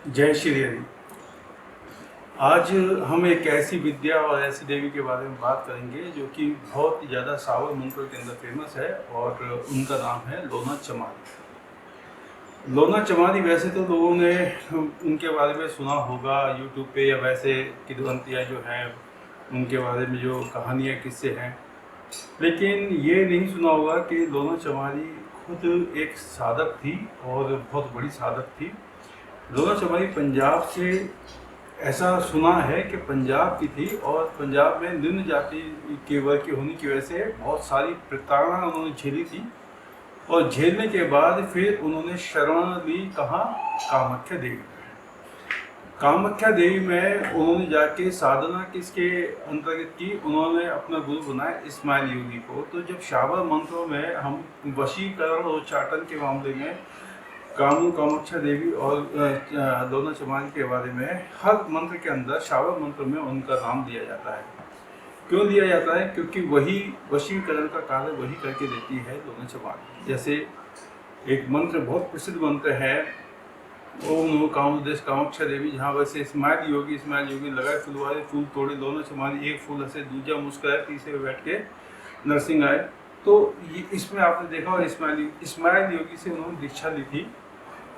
जय श्री हरि। आज हम एक ऐसी विद्या और ऐसी देवी के बारे में बात करेंगे जो कि बहुत ही ज़्यादा सावर मंत्र के अंदर फेमस है और उनका नाम है लोना चमारी। लोना चमारी वैसे तो लोगों ने उनके बारे में सुना होगा यूट्यूब पे, या वैसे किदवंतियाँ जो हैं उनके बारे में जो कहानियाँ किस्से हैं, लेकिन ये नहीं सुना होगा कि लोना चमारी खुद एक साधक थी और बहुत बड़ी साधक थी। लोना चमारी पंजाब से, ऐसा सुना है कि पंजाब की थी और पंजाब में निम्न जाति के वर्ग की होने की वजह से बहुत सारी प्रताड़ना उन्होंने झेली थी। और झेलने के बाद फिर उन्होंने शरण ली कहाँ? कामाख्या देवी में। कामाख्या देवी में उन्होंने जाके साधना किसके अंतर्गत की? उन्होंने अपना गुरु बनाया इस्माइल योगी को। तो जब शाबर मंत्रों में हम वशीकरण और उच्चाटन के मामले में कामाख्या देवी और लोना चमारी के बारे में हर मंत्र के अंदर शाबर मंत्र में उनका नाम दिया जाता है। क्यों दिया जाता है? क्योंकि वही वशीकरण का कार्य वही करके देती है लोना चमारी। जैसे एक मंत्र, बहुत प्रसिद्ध मंत्र है, ओम नमो कामोदेश कामाख्या देवी, जहाँ वैसे इस्माइल योगी लगाए फूल वाले, फूल तोड़े लोना चमारी, एक फूल हंसे दूजा मुस्कुराए, तीसरे बैठ के नरसिंह आए। तो ये इसमें आपने देखा, और इस्माइल योगी से उन्होंने दीक्षा ली थी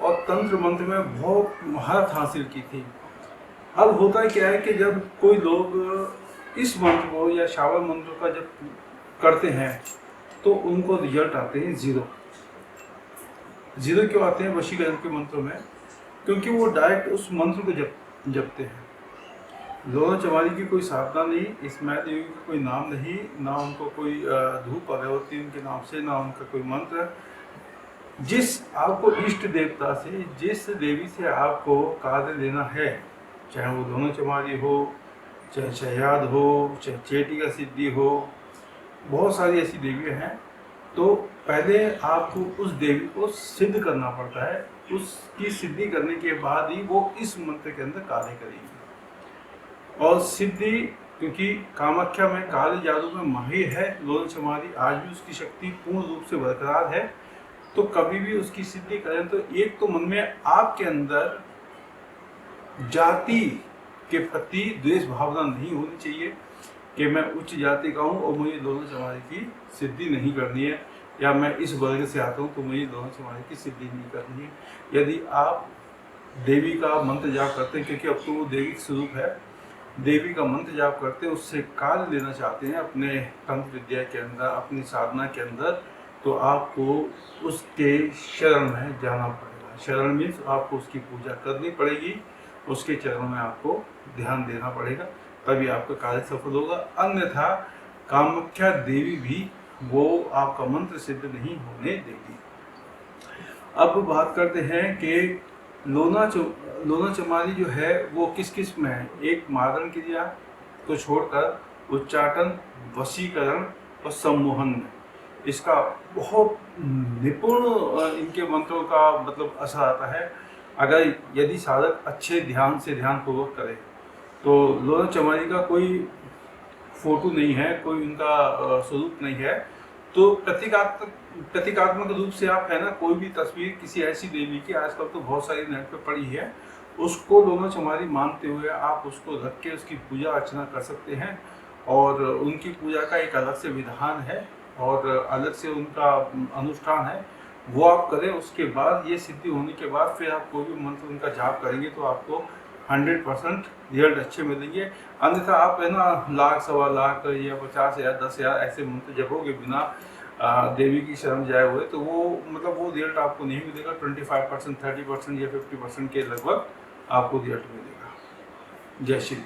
और तंत्र मंत्र में बहुत महारत हासिल की थी। अब होता क्या है कि जब कोई लोग इस मंत्र को या शावर मंत्र का जब करते हैं तो उनको रिजल्ट आते हैं जीरो। क्यों आते हैं वशीकरण के मंत्रों में? क्योंकि वो डायरेक्ट उस मंत्र को जपते हैं। लोना चमारी की कोई साधना नहीं, इस्माइल योगी का कोई नाम नहीं, ना उनको कोई धूप अगरबत्ती उनके नाम से, ना उनका कोई मंत्र। जिस आपको इष्ट देवता से, जिस देवी से आपको कार्य लेना है, चाहे वो लोना चमारी हो, चाहे शहयाद हो, चाहे चेटी का सिद्धि हो, बहुत सारी ऐसी देवियाँ हैं। तो पहले आपको उस देवी को सिद्ध करना पड़ता है। उसकी सिद्धि करने के बाद ही वो इस मंत्र के अंदर कार्य करेगी। और सिद्धि, क्योंकि कामाख्या में काली जादू में माहिर है लोना चमारी, आज भी उसकी शक्ति पूर्ण रूप से बरकरार है। तो कभी भी उसकी सिद्धि करें तो एक तो मन में आपके अंदर जाति के प्रति द्वेष भावना नहीं होनी चाहिए कि मैं उच्च जाति का हूँ और मुझे लोना चमारी की सिद्धि नहीं करनी है, या मैं इस वर्ग से आता हूँ तो मुझे लोना चमारी की सिद्धि नहीं करनी है। यदि आप देवी का मंत्र जाप करते हैं, क्योंकि अब तो वो देवी स्वरूप है, देवी का मंत्र जाप करते हैं, उससे कार्य लेना चाहते हैं अपने तंत्र विद्या के अंदर, अपनी साधना के अंदर, तो आपको उसके शरण में जाना पड़ेगा। शरण मीन्स आपको उसकी पूजा करनी पड़ेगी, उसके चरणों में आपको ध्यान देना पड़ेगा, तभी आपका कार्य सफल होगा। अन्यथा कामाख्या देवी भी वो आपका मंत्र सिद्ध नहीं होने देगी। अब बात करते हैं कि लोना चमारी जो है वो किस किस में है। एक मारण क्रिया को छोड़कर उच्चाटन, वशीकरण और सम्मोहन में इसका बहुत निपुण इनके मंत्रों का मतलब असर आता है। अगर यदि साधक अच्छे ध्यानपूर्वक करे तो लोना चमारी का कोई फोटो नहीं है, कोई उनका स्वरूप नहीं है, तो प्रतीकात्मक रूप से आप है ना, कोई भी तस्वीर किसी ऐसी देवी की, आजकल तो बहुत सारी नेट पे पड़ी है, उसको लोना चमारी मानते हुए आप उसको रख के उसकी पूजा अर्चना कर सकते हैं। और उनकी पूजा का एक अलग से विधान है और अलग से उनका अनुष्ठान है, वो आप करें। उसके बाद ये सिद्धि होने के बाद फिर आप कोई भी मंत्र उनका जाप करेंगे तो आपको 100% रिजल्ट अच्छे मिलेंगे। अन्यथा आप है ना लाख, सवा लाख या 50,000, 10,000 ऐसे मंत्र जपोगे बिना देवी की शरण जाए हुए, तो वो मतलब वो रिजल्ट आपको नहीं मिलेगा। 25%, 30% या 50% के लगभग आपको रिजल्ट मिलेगा। जय श्री।